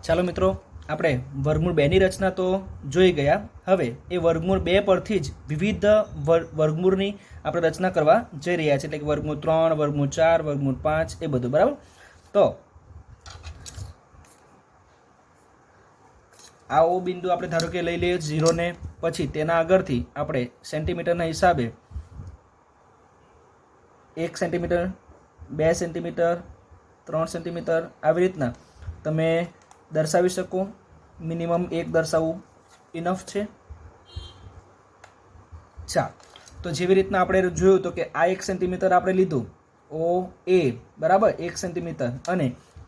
ચાલો મિત્રો, આપણે વર્ગમૂળ 2ની રચના તો જોઈ ગયા. હવે એ વર્ગમૂળ 2 પરથી જ વિવિધ વર્ગમૂળની આપણે રચના કરવા જઈ રહ્યા છીએ, એટલે કે વર્ગમૂળ 3, વર્ગમૂળ 4, વર્ગમૂળ 5 એ બધું. બરાબર. તો આ ઓ બિંદુ આપણે ધારો કે લઈ લઈએ 0 ને, પછી તેના આગળથી આપણે સેન્ટીમીટરના હિસાબે 1 સેન્ટીમીટર, 2 સેન્ટીમીટર, 3 સેન્ટીમીટર આવી રીતના તમે દર્શાવી શકો. મિનિમમ 1 દર્શાવવું ઇનફ છે. ચાલ, તો જેવી રીતના આપણે જોયું તો કે આ 1 સેન્ટીમીટર આપણે લીધું ઓ એ, બરાબર, 1 સેન્ટીમીટર, અને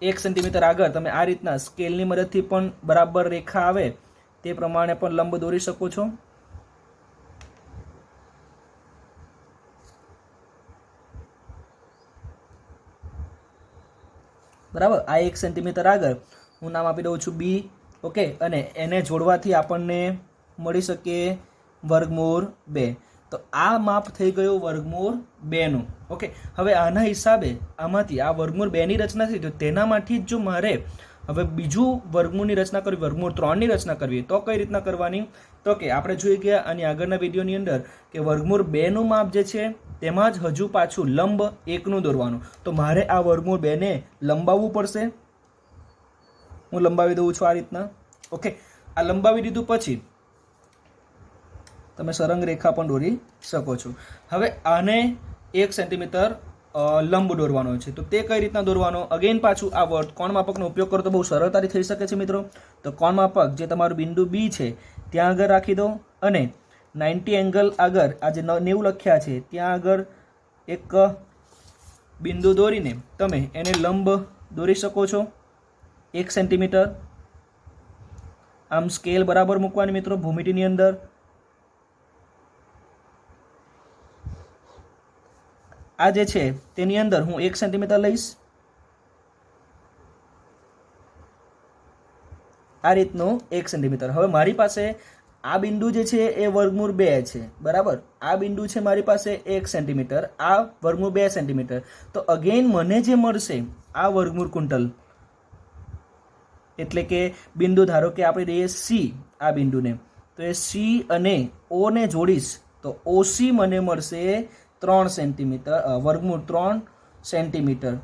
1 સેન્ટીમીટર આગળ તમે આ રીતના સ્કેલની મદદથી પણ બરાબર રેખા આવે તે પ્રમાણે પણ લંબ દોરી શકો છો. બરાબર. આ 1 સેન્ટીમીટર આગળ હું નામ આપી દઉં છું બી. ઓકે, અને એને જોડવાથી આપણને મળી શકે વર્ગમૂળ 2. તો આ માપ થઈ ગયું વર્ગમૂળ 2નું. ઓકે, હવે આના હિસાબે આમાંથી આ વર્ગમૂળ 2ની રચના થઈ, તો તેનામાંથી જ જો મારે હવે બીજું વર્ગમૂળની રચના કરવી, વર્ગમૂળ 3ની રચના કરવી, તો કઈ રીતના કરવાની? તો કે આપણે જોઈ ગયા આની આગળના વિડીયોની અંદર કે વર્ગમૂળ 2નું માપ જે છે તેમાં જ હજુ પાછું લંબ 1નું દોરવાનું. તો મારે આ વર્ગમૂળ 2ને લંબાવવું પડશે. હું લંબાવી દઉં છું આ રીતના. ઓકે, આ લંબાવી દીધું પછી તમે સરંગ રેખા પણ દોરી શકો છો. હવે આને 1 સેન્ટીમીટર લંબ દોરવાનો છે, તો તે કઈ રીતના દોરવાનો? અગેન પાછું આ કોણ માપકનો ઉપયોગ કરો તો બહુ સરળતાથી થઈ શકે છે મિત્રો. તો કોણ માપક જે તમારું બિંદુ બી છે ત્યાં આગળ રાખી દો, અને 90 એંગલ આગળ આ જે 90 લખ્યા છે ત્યાં આગળ એક બિંદુ દોરીને તમે એને લંબ દોરી શકો છો 1 સેન્ટીમીટર. આમ સ્કેલ બરાબર મૂકવાની મિત્રો ભૂમિતિની અંદર. આ જે છે તેની અંદર હું 1 સેન્ટીમીટર લઈશ. આ રીતનું 1 સેન્ટીમીટર. હવે મારી પાસે આ બિંદુ જે છે એ વર્ગમૂળ 2 છે, બરાબર. આ બિંદુ છે મારી પાસે 1 સેન્ટીમીટર, આ વર્ગમૂળ 2 સેન્ટીમીટર. તો અગેન મને જે મળશે આ વર્ગમૂળ કુંટલ, એટલે કે બિંદુ ધારો કે આપણે દઈએ સી આ બિંદુને, તો એ સી અને ઓ ને જોડીશ તો ઓસી મને મળશે 3 સેન્ટીમીટર, વર્ગમૂળ 3 સેન્ટીમીટર.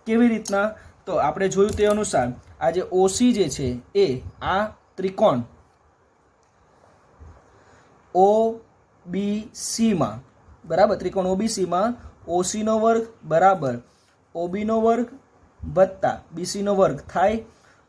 કેવી રીતના? તો આપણે જોયું તે અનુસાર આ જે ઓસી જે છે એ આ ત્રિકોણ OBCમાં, બરાબર, ત્રિકોણ OBCમાં ઓસીનો વર્ગ બરાબર ઓબીનો વર્ગ વત્તા બીસીનો વર્ગ થાય.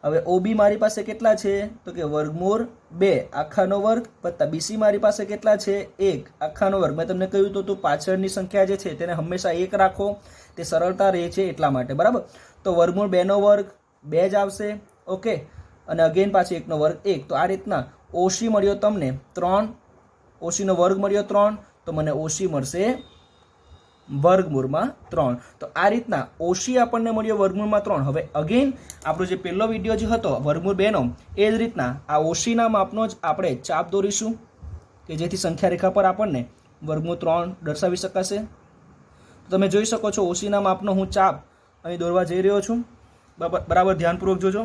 હવે ઓબી મારી પાસે કેટલા છે? તો કે વર્ગમૂળ 2 આખાનો વર્ગ વત્તા બીસી મારી પાસે કેટલા છે? 1 આખાનો વર્ગ. મેં તમને કહ્યું તો પાછળની સંખ્યા જે છે તેને હંમેશા 1 રાખો, તે સરળતા રહે છે એટલા માટે. બરાબર. તો વર્ગમૂળ 2નો વર્ગ 2 જ આવશે. ઓકે, અને અગેન પાછી 1નો વર્ગ 1. તો આ રીતના ઓસી મળ્યો તમને 3, ઓસીનો વર્ગ મળ્યો 3, તો મને ઓસી મળશે વર્ગમૂળમાં 3. તો આ રીતના ઓસી આપણને મળ્યો વર્ગમૂળમાં 3. હવે અગેન આપણો જે પહેલો વિડીયો જે હતો વર્ગમૂળ 2નો, એ જ રીતના આ ઓસીના માપનો જ આપણે ચાપ દોરીશું કે જેથી સંખ્યા રેખા પર આપણને વર્ગમૂળ 3 દર્શાવી શકાશે. તો તમે જોઈ શકો છો ઓસીના માપનો હું ચાપ અહીં દોરવા જઈ રહ્યો છું. બરાબર, ધ્યાનપૂર્વક જોજો.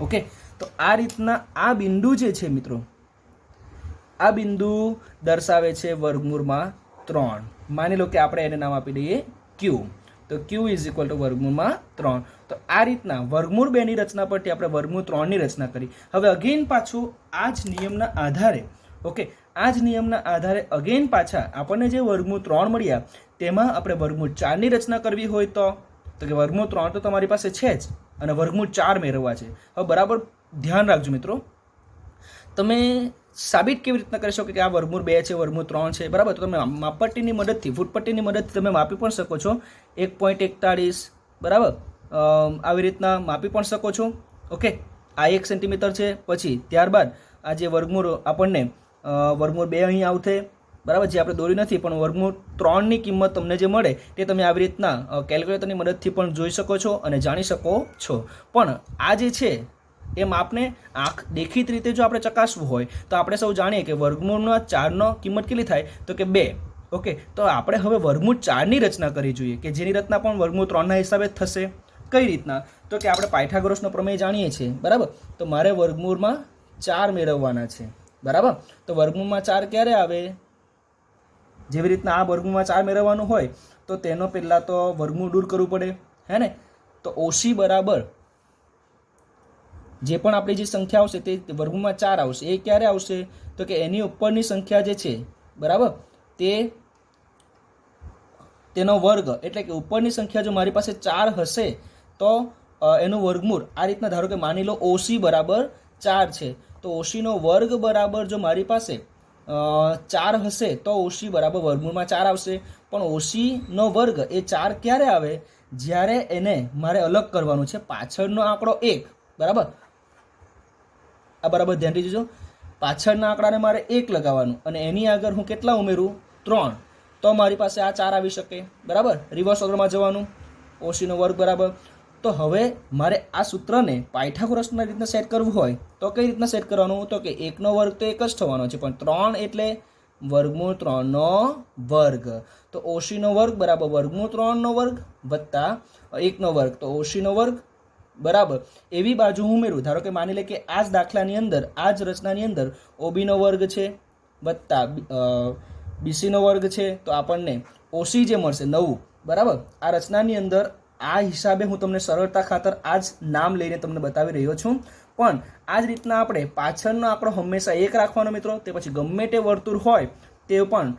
ઓકે, તો આ રીતના આ બિંદુ જે છે મિત્રો, આ બિંદુ દર્શાવે છે વર્ગમૂળમાં 3. માની લો કે આપણે એને નામ આપી દઈએ ક્યુ. તો ક્યુ ઇઝ ઇક્વલ ટુ વર્ગમૂળમાં 3. તો આ રીતના વર્ગમૂળ 2ની રચના પરથી આપણે વર્ગમૂળ 3ની રચના કરી. હવે અગેન પાછું આ જ નિયમના આધારે, ઓકે, આ જ નિયમના આધારે અગેન પાછા આપણને જે વર્ગમૂળ 3 મળ્યા તેમાં આપણે વર્ગમૂળ 4ની રચના કરવી હોય તો કે વર્ગમૂળ 3 તો તમારી પાસે છે જ, અને વર્ગમૂળ 4 મેળવવા છે. હવે બરાબર ધ્યાન રાખજો મિત્રો, તમે સાબિત કેવી રીતના કરી શકો કે આ વર્ગમૂળ 2 છે, વર્ગમૂળ 3 છે, બરાબર. તો તમે માપપટ્ટીની મદદથી, ફૂટપટ્ટીની મદદથી તમે માપી પણ શકો છો. 1.41, બરાબર, આવી રીતના માપી પણ શકો છો. ઓકે, આ 1 સેન્ટીમીટર છે. પછી ત્યારબાદ આ જે વર્ગમૂળ આપણને વર્ગમૂળ 2 અહીં આવશે, બરાબર, જે આપણે દોરી નથી પણ વર્ગમૂળ 3ની કિંમત તમને જે મળે તે તમે આવી રીતના કેલ્ક્યુલેટરની મદદથી પણ જોઈ શકો છો અને જાણી શકો છો. પણ આ જે છે એ માપને દેખીત રીતે જો આપણે ચકાસવું હોય તો આપણે સૌ જાણીએ કે વર્ગમૂળના 4નો કિંમત કેટલી થાય તો કે 2. ઓકે, તો આપણે હવે વર્ગમૂળ 4ની રચના કરવી જોઈએ કે જેની રચના પણ વર્ગમૂળ 3ના હિસાબે જ થશે. કઈ રીતના? તો કે આપણે પાયથાગોરસનો પ્રમેય જાણીએ છીએ, બરાબર. તો મારે વર્ગમૂળમાં 4 મેળવવાના છે, બરાબર. તો વર્ગમૂળમાં 4 ક્યારે આવે? જેવી રીતના આ વર્ગમૂળમાં 4 મેળવવાનું હોય તો તેનો પહેલાં તો વર્ગમૂળ દૂર કરવું પડે, હે ને. તો ઓસી બરાબર જે પણ આપણી જે સંખ્યા આવશે તે વર્ગમૂળમાં 4 આવશે. એ ક્યારે આવશે? તો કે એની ઉપરની સંખ્યા જે છે, બરાબર, તેનો વર્ગ, એટલે કે ઉપરની સંખ્યા જો મારી પાસે 4 હશે તો એનું વર્ગમૂળ આ રીતના, ધારો કે માની લો ઓસી બરાબર 4 છે, તો ઓસીનો વર્ગ બરાબર જો મારી પાસે 4 હશે તો ઓસી બરાબર વર્ગમૂળમાં 4 આવશે. પણ ઓસીનો વર્ગ એ 4 ક્યારે આવે? જ્યારે એને મારે અલગ કરવાનું છે, પાછળનો આંકડો 1, બરાબર. આ બરાબર ધ્યાન દીજો, પાછળના આંકડાને મારે 1 લગાવવાનું અને એની આગળ હું કેટલા ઉમેરું? 3, તો મારી પાસે આ 4 આવી શકે, બરાબર. રિવર્સ ઓર્ડરમાં જવાનું, ઓસીનો વર્ગ બરાબર. તો હવે મારે આ સૂત્રને પાયથાગોરસના રીતના સેટ કરવું હોય તો કઈ રીતના સેટ કરવાનું? તો કે 1નો વર્ગ તો 1 જ થવાનો છે, પણ 3 એટલે વર્ગમૂળ 3નો વર્ગ. તો ઓસીનો વર્ગ બરાબર વર્ગમૂળ 3નો વર્ગ વત્તા 1નો વર્ગ, તો ઓસીનો વર્ગ બરાબર એવી બાજુ હું ઉમેરું. ધારો કે માની લે કે આ જ દાખલાની અંદર, આ જ રચનાની અંદર ઓબીનો વર્ગ છે વત્તા બીસીનો વર્ગ છે, તો આપણને ઓસી જે મળશે 9, બરાબર. આ રચનાની અંદર આ હિસાબે હું તમને સરળતા ખાતર આ જ નામ લઈને તમને બતાવી રહ્યો છું. પણ આ જ રીતના આપણે પાછળનો આંકડો હંમેશા 1 રાખવાનો મિત્રો. તે પછી ગમે તે વર્તુળ હોય તે પણ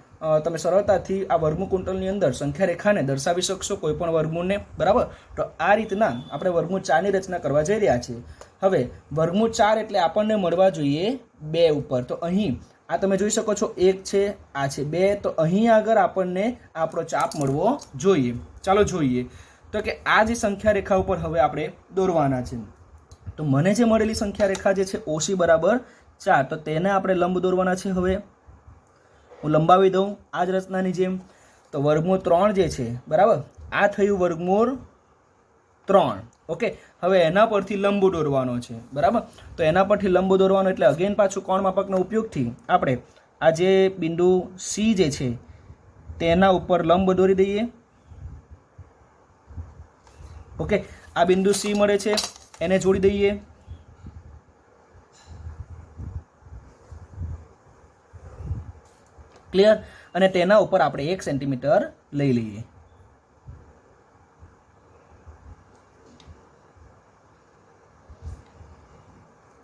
તમે સરળતાથી આ વર્ગમૂળ કુંટલની અંદર સંખ્યા રેખાને દર્શાવી શકશો, કોઈ પણ વર્ગમૂળને, બરાબર. તો આ રીતના આપણે વર્ગમૂળ 4ની રચના કરવા જઈ રહ્યા છીએ. હવે વર્ગમૂળ 4 એટલે આપણને મળવા જોઈએ 2 ઉપર. તો અહીં આ તમે જોઈ શકો છો 1 છે, આ છે 2, તો અહીં આગળ આપણને આપણો ચાપ મળવો જોઈએ. ચાલો જોઈએ તો કે આ જે સંખ્યા રેખા ઉપર હવે આપણે દોરવાના છે. તો મને જે મળેલી સંખ્યા રેખા જે છે ઓસી બરાબર 4, તો તેને આપણે લંબ દોરવાના છે. હવે હું લંબાવી દઉં આ જ રચનાની જેમ. તો વર્ગમૂળ 3 જે છે, બરાબર, આ થયું વર્ગમૂળ 3. ઓકે, હવે એના પરથી લંબ દોરવાનો છે, બરાબર. તો એના પરથી લંબ દોરવાનો એટલે અગેન પાછું કોણ માપકના ઉપયોગથી આપણે આ જે બિંદુ સી જે છે તેના ઉપર લંબ દોરી દઈએ. ઓકે, આ બિંદુ સી મળે છે, એને જોડી દઈએ. ક્લિયર? અને તેના ઉપર આપણે 1 સેન્ટીમીટર લઈ લઈએ.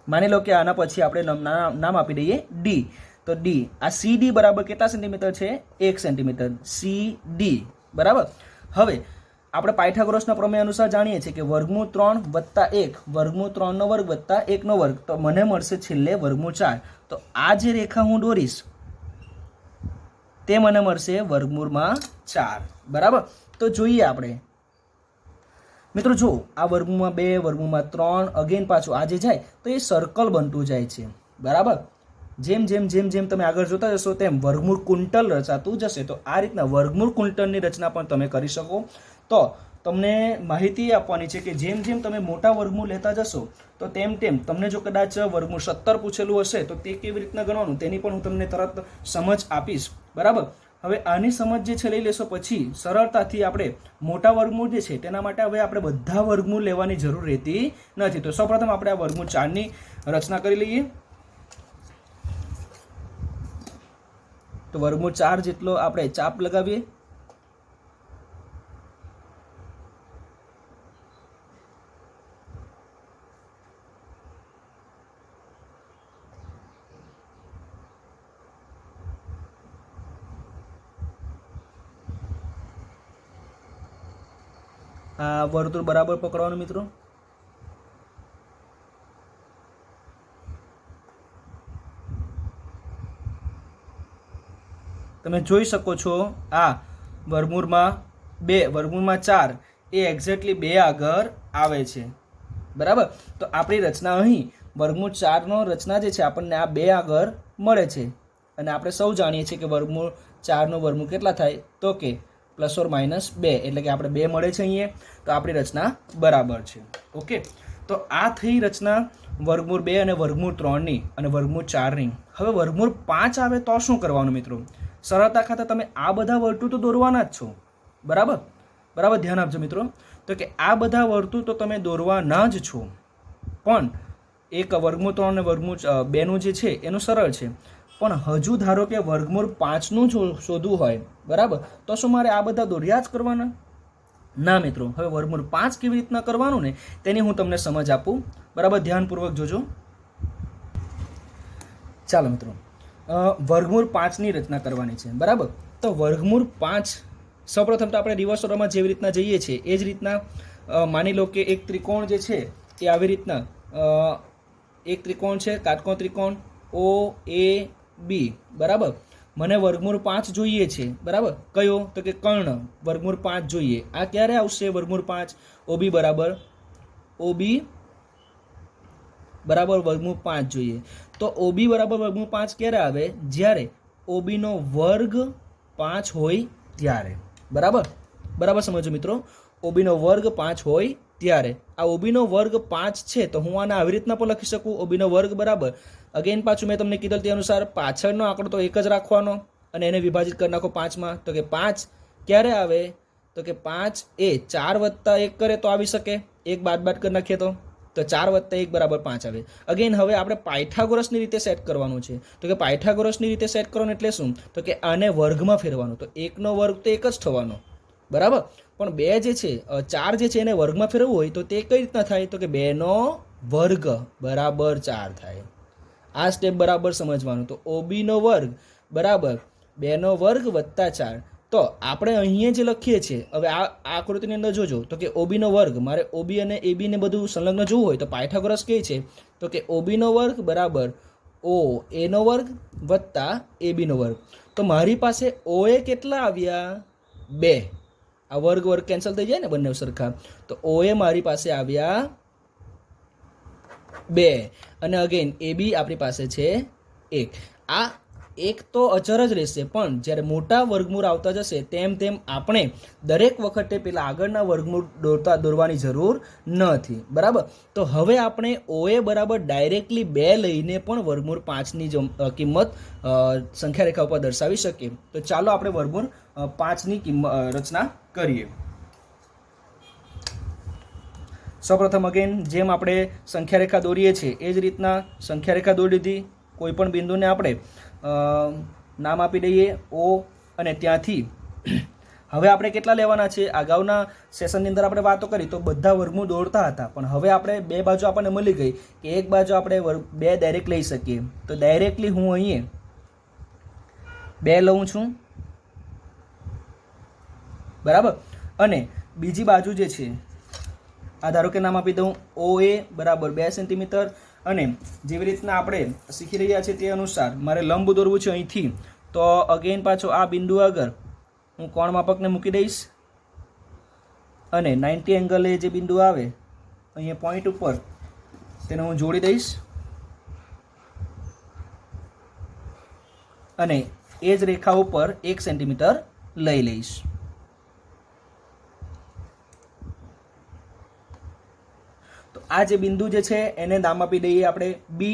માની લો કે આના પછી આપણે નામ આપી દઈએ ડી. તો ડી, આ સી ડી બરાબર કેટલા સેન્ટીમીટર છે? 1 સેન્ટીમીટર. સી ડી બરાબર. હવે આપણે પાયથાગોરસના પ્રમેય અનુસાર જાણીએ છીએ કે વર્ગમૂળ 3 વત્તા 1, વર્ગમૂળ 3નો વર્ગ વત્તા 1નો વર્ગ, તો મને મળશે છેલ્લે વર્ગમૂળ 4. તો આ જે રેખા હું દોરીશ તે મને મળશે વર્ગમૂળમાં 4, બરાબર. તો જોઈએ આપણે મિત્રો, જો આ વર્ગમૂળમાં 2, વર્ગમૂળમાં 3, અગેન પાછું આ જે જાય તો એ સર્કલ બનતું જાય છે, બરાબર. જેમ જેમ જેમ જેમ તમે આગળ જોતા જશો તેમ વર્ગમૂળ કુંટલ રચાતું જશે. તો આ રીતના વર્ગમૂળ કુંટલની રચના પણ તમે કરી શકો. તો તમને માહિતી આપવાની છે કે જેમ જેમ તમે મોટા વર્ગમૂળ લેતા જશો તો તેમ તેમ તમને જો કદાચ વર્ગમૂળ 17 પૂછેલું હશે તો તે કેવી રીતના ગણવાનું તેની પણ હું તમને તરત સમજ આપીશ, બરાબર. હવે આની સમજ જે છે લઈ લેશો પછી સરળતાથી આપણે મોટા વર્ગમૂળ જે છે તેના માટે હવે આપણે બધા વર્ગમૂળ લેવાની જરૂર રહેતી નથી. તો સૌપ્રથમ આપણે આ વર્ગમૂળ 4ની રચના કરી લઈએ. તો વર્ગમૂળ 4 જેટલો આપણે ચાપ લગાવીએ. આ વર્તુળ બરાબર પકડવાનું મિત્રો. તમે જોઈ શકો છો આ વર્ગમૂળમાં 2, વર્ગમૂળમાં 4 એ એક્ઝેક્ટલી 2 આગળ આવે છે, બરાબર. તો આપણી રચના અહીં વર્ગમૂળ 4નો રચના જે છે આપણને આ 2 આગળ મળે છે અને આપણે સૌ જાણીએ છીએ કે વર્ગમૂળ 4નું વર્ગમૂળ કેટલા થાય તો કે ±2, એટલે કે આપણે 2 મળે છે અહીંયા. તો આપણી રચના બરાબર છે. ઓકે, તો આ થઈ રચના વર્ગમૂળ 2 અને વર્ગમૂળ 3ની અને વર્ગમૂળ 4ની. હવે વર્ગમૂળ 5 આવે તો શું કરવાનું મિત્રો? સરળતા ખાતર તમે આ બધા વર્તુળ તો દોરવાના જ છો, બરાબર? બરાબર ધ્યાન આપજો મિત્રો. તો કે આ બધા વર્તુળ તો તમે દોરવાના જ છો, પણ એક વર્ગમૂળ 3 અને વર્ગમૂળ 2નું જે છે એનું સરળ છે. પણ હજુ ધારો કે વર્ગમૂળ 5નું શોધવું હોય, બરાબર, તો શું મારે આ બધા દોર્યા જ કરવાના? ના મિત્રો. હવે વર્ગમૂળ 5 કેવી રીતના કરવાનું ને તેની હું તમને સમજ આપું, બરાબર? ધ્યાનપૂર્વક જોજો. ચાલો મિત્રો, વર્ગમૂળ 5ની રચના કરવાની છે, બરાબર? તો વર્ગમૂળ 5 સૌપ્રથમ તો આપણે રિવર્સ ઓર્ડરમાં જેવી રીતના જઈએ છીએ એ જ રીતના માની લો કે એક ત્રિકોણ જે છે એ આવી રીતના એક ત્રિકોણ છે, કાટકોણ ત્રિકોણ OAB, બરાબર? મને વર્ગમૂળ 5 જોઈએ છે, બરાબર? કયો? તો કે કર્ણ વર્ગમૂળ 5 જોઈએ. આ ક્યારે આવશે વર્ગમૂળ 5? OB બરાબર વર્ગમૂળ 5 જોઈએ. તો OB બરાબર વર્ગમૂળ 5 ક્યારે આવે? જ્યારે OB નો વર્ગ 5 હોય ત્યારે, બરાબર? બરાબર સમજો મિત્રો, OB નો વર્ગ 5 હોય ત્યારે. આ OB નો વર્ગ 5 છે તો હું આને આવી રીતના પણ લખી શકું, OB નો વર્ગ બરાબર. અગેન પાછું મેં તમને કીધું તે અનુસાર પાછળનો આંકડો તો એક જ રાખવાનો અને એને વિભાજિત કરી નાખો 5માં. તો કે 5 ક્યારે આવે? તો કે 5 એ 4 + 1 કરે તો આવી શકે, 1 બાદ કરી નાખીએ તો 4 + 1 બરાબર 5 આવે. અગેન હવે આપણે પાયથાગોરસની રીતે સેટ કરવાનું છે. તો કે પાયથાગોરસની રીતે સેટ કરવાનું એટલે શું? તો કે આને વર્ગમાં ફેરવાનું. તો 1નો વર્ગ તો 1 જ થવાનો, બરાબર? પણ 2 જે છે 4 જે છે એને વર્ગમાં ફેરવવું હોય તો તે કઈ રીતના થાય? તો કે 2નો વર્ગ બરાબર 4 થાય. આ સ્ટેપ બરાબર સમજવાનું. તો OB નો વર્ગ બરાબર 2નો વર્ગ + 4. તો આપણે અહીંયા જે લખીએ છીએ, હવે આ આકૃતિની અંદર જોજો, તો કે OB નો વર્ગ, મારે OB અને AB ને બધું સંલગ્ન જોવું હોય તો પાયથાગોરસ કઈ છે? તો કે OB નો વર્ગ બરાબર OA નો વર્ગ + AB નો વર્ગ. તો મારી પાસે OA કેટલા આવ્યા? 2. આ વર્ગ કેન્સલ થઈ જાય ને બંને સરખા. તો OA મારી પાસે આવ્યા 2 અને અગેન AB આપણી પાસે છે 1. આ 1 તો અચર જ રહેશે, પણ જ્યારે મોટા વર્ગમૂળ આવતા જશે તેમ તેમ આપણે દરેક વખતે પેલા આગળના વર્ગમૂળ દોરવાની જરૂર નથી, બરાબર? તો હવે આપણે OA બરાબર ડાયરેક્ટલી 2 લઈને પણ વર્ગમૂળ 5ની કિંમત સંખ્યા રેખા ઉપર દર્શાવી શકીએ. તો ચાલો આપણે વર્ગમૂળ 5ની રચના કરીએ. સૌપ્રથમ અગેન જેમ આપણે સંખ્યા રેખા દોરીએ છીએ એ જ રીતના સંખ્યા રેખા દોરી દીધી. કોઈ પણ બિંદુને આપણે નામ આપી દઈએ O, અને ત્યાંથી હવે આપણે કેટલા લેવાના છે? અગાઉના સેશનની અંદર આપણે વાતો કરી તો બધા વર્ગમૂળ દોરતા હતા, પણ હવે આપણે 2 બાજુ આપણને મળી ગઈ કે એક બાજુ આપણે 2 ડાયરેક્ટ લઈ શકીએ. તો ડાયરેક્ટલી હું અહીંયા 2 લઉં છું, બરાબર? અને બીજી બાજુ જે છે આ ધારો કે નામ આપી દઉં OA બરાબર 2 સેન્ટીમીટર. અને જેવી રીતના આપણે શીખી રહ્યા છીએ તે અનુસાર મારે લંબ દોરવું છે અહીંથી. તો અગેન પાછો આ બિંદુ આગળ હું કોણ માપકને મૂકી દઈશ અને 90 એંગલે જે બિંદુ આવે અહીંયા પોઈન્ટ ઉપર તેને હું જોડી દઈશ અને એ જ રેખા ઉપર 1 સેન્ટીમીટર લઈ લઈશ. આ જે બિંદુ જે છે એને નામ આપી દઈએ આપણે B.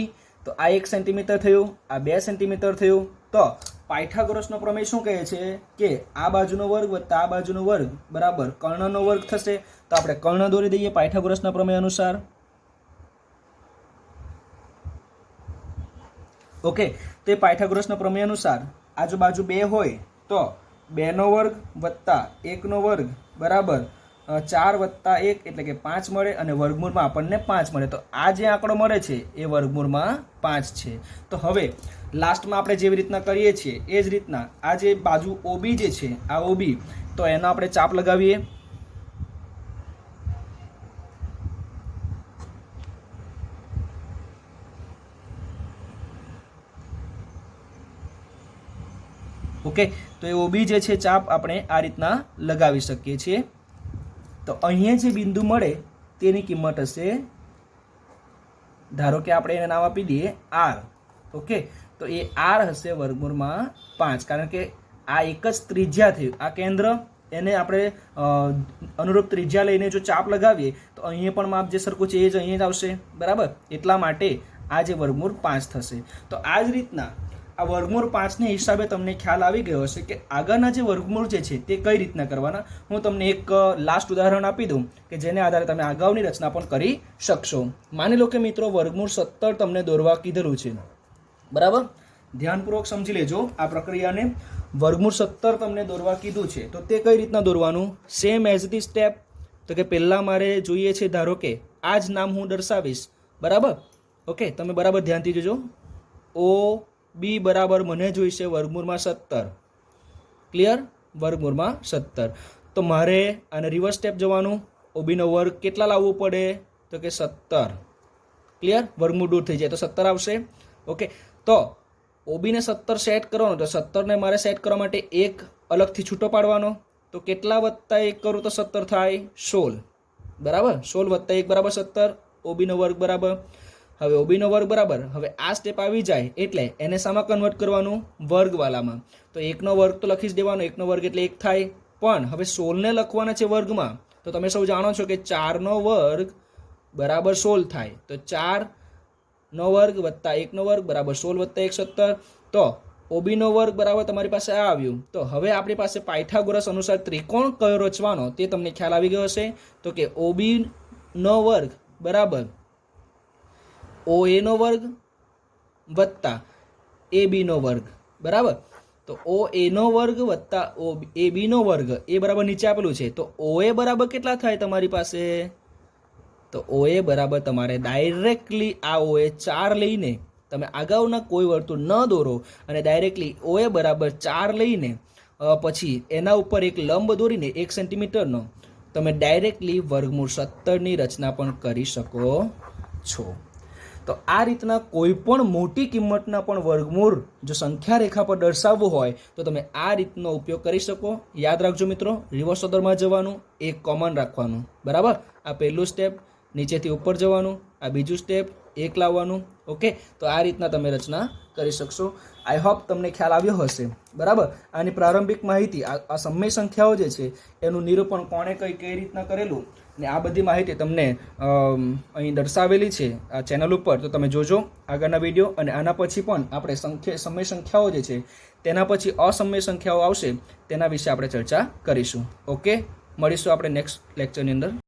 તો આ 1 સેન્ટીમીટર થયું, આ 2 સેન્ટીમીટર થયું. તો પાયથાગોરસનો પ્રમેય શું કહે છે કે આ બાજુનો વર્ગ + આ બાજુનો વર્ગ બરાબર કર્ણનો વર્ગ થશે. તો આપણે કર્ણ દોરી દઈએ પાયથાગોરસના પ્રમેય અનુસાર. ઓકે, તે પાયથાગોરસના પ્રમેય અનુસાર આજુબાજુ 2 હોય તો 2નો વર્ગ + 1નો વર્ગ બરાબર 4 + 1 એટલે કે 5 મળે અને વર્ગમૂળમાં આપણને 5 મળે. તો આ જે આંકડો મળે છે એ વર્ગમૂળમાં 5 છે. તો હવે લાસ્ટમાં આપણે જેવી રીતના કરીએ છીએ એ જ રીતના આ જે બાજુ OB જે છે આ OB, તો એનો આપણે ચાપ લગાવીએ. ઓકે, તો એ OB જે છે ચાપ આપણે આ રીતના લગાવી શકીએ છીએ. તો અહીંયા જે બિંદુ મળે તેની કિંમત હશે, ધારો કે આપણે એને નામ આપી દઈએ R. ઓકે, તો એ આર હશે વર્ગમૂળમાં 5, કારણ કે આ એક જ ત્રિજ્યા થયું, આ કેન્દ્ર એને આપણે અનુરૂપ ત્રિજ્યા લઈને જો ચાપ લગાવીએ તો અહીંયા પણ માપ જે સરખું છે એ જ અહીંયા જ આવશે, બરાબર. એટલા માટે આ જે વર્ગમૂળ 5 થશે. તો આ જ રીતના આ વર્ગમૂળ 5ને હિસાબે તમને ખ્યાલ આવી ગયો હશે કે આગળના જે વર્ગમૂળ જે છે તે કઈ રીતના કરવાના. હું તમને એક લાસ્ટ ઉદાહરણ આપી દઉં કે જેને આધારે તમે અગાઉની રચના પણ કરી શકશો. માની લો કે મિત્રો વર્ગમૂળ 17 તમને દોરવા કીધેલું છે, બરાબર. ધ્યાનપૂર્વક સમજી લેજો આ પ્રક્રિયાને. વર્ગમૂળ 17 તમને દોરવા કીધું છે તો તે કઈ રીતના દોરવાનું? Same as the step. તો કે પહેલાં મારે જોઈએ છે, ધારો કે આ જ નામ હું દર્શાવીશ, બરાબર. ઓકે, તમે બરાબર ધ્યાનથી જોજો. ઓ બી બરાબર મને જોઈશે વર્ગમૂળમાં 17, ક્લિયર? વર્ગમૂળમાં 17. તો મારે આને રિવર્સ સ્ટેપ જવાનું. ઓબીનો વર્ગ કેટલા લાવવું પડે? તો કે 17, ક્લિયર? વર્ગમૂળ દૂર થઈ જાય તો 17 આવશે. ઓકે, તો ઓબીને 17 સેટ કરવાનો, તો 17ને મારે સેટ કરવા માટે એક અલગથી છૂટો પાડવાનો. તો કેટલા વત્તા 1 કરું તો 17 થાય? 16, બરાબર. 16 વત્તા 1 બરાબર 17. ઓબીનો વર્ગ બરાબર. હવે ઓબીનો વર્ગ બરાબર. હવે આ સ્ટેપ આવી જાય એટલે એને શામાં કન્વર્ટ કરવાનું? વર્ગવાલામાં. તો 1નો વર્ગ તો લખી જ દેવાનો. 1નો વર્ગ એટલે 1 થાય. પણ હવે 16ને લખવાના છે વર્ગમાં. તો તમે સૌ જાણો છો કે 4નો વર્ગ બરાબર 16 થાય. તો 4નો વર્ગ વત્તા 1નો વર્ગ બરાબર 16 વત્તા 1 17. તો ઓબીનો વર્ગ બરાબર તમારી પાસે આ આવ્યું. તો હવે આપણી પાસે પાયથાગોરસ અનુસાર ત્રિકોણ કયો રચવાનો તે તમને ખ્યાલ આવી ગયો હશે. તો કે ઓબીનો વર્ગ બરાબર OA નો વર્ગ વત્તા AB નો વર્ગ, બરાબર. તો OA નો વર્ગ વત્તા AB નો વર્ગ એ બરાબર નીચે આપેલું છે. તો OA બરાબર કેટલા થાય તમારી પાસે? તો OA બરાબર તમારે ડાયરેક્ટલી આ OA 4 લઈને તમે અગાઉના કોઈ વર્તુળ ન દોરો અને ડાયરેક્ટલી OA બરાબર 4 લઈને પછી એના ઉપર એક લંબ દોરીને 1 સેન્ટીમીટરનો તમે ડાયરેક્ટલી વર્ગમૂળ 17ની રચના પણ કરી શકો છો. તો આ રીતના કોઈ પણ મોટી કિંમતના પણ વર્ગમૂળ જો સંખ્યા રેખા પર દર્શાવવું હોય તો તમે આ રીતનો ઉપયોગ કરી શકો. યાદ રાખજો મિત્રો, રિવર્સ ઓર્ડરમાં જવાનું, એક કોમન રાખવાનું, બરાબર. આ પહેલું સ્ટેપ, નીચેથી ઉપર જવાનું, આ બીજું સ્ટેપ, એક લાવવાનું. ઓકે, તો આ રીતના તમે રચના કરી શકશો. આઈ હોપ તમને ખ્યાલ આવ્યો હશે, બરાબર. આની પ્રારંભિક માહિતી, આ સમય સંખ્યાઓ જે છે એનું નિરૂપણ કોણે કઈ રીતના કરેલું ને આ બધી માહિતી તમને અહીં દર્શાવેલી છે આ ચેનલ ઉપર. તો તમે જોજો આગળના વિડીયો. અને આના પછી પણ આપણે સમય સંખ્યાઓ જે છે તેના પછી અસમય સંખ્યાઓ આવશે તેના વિશે આપણે ચર્ચા કરીશું. ઓકે, મળીશું આપણે નેક્સ્ટ લેક્ચરની અંદર.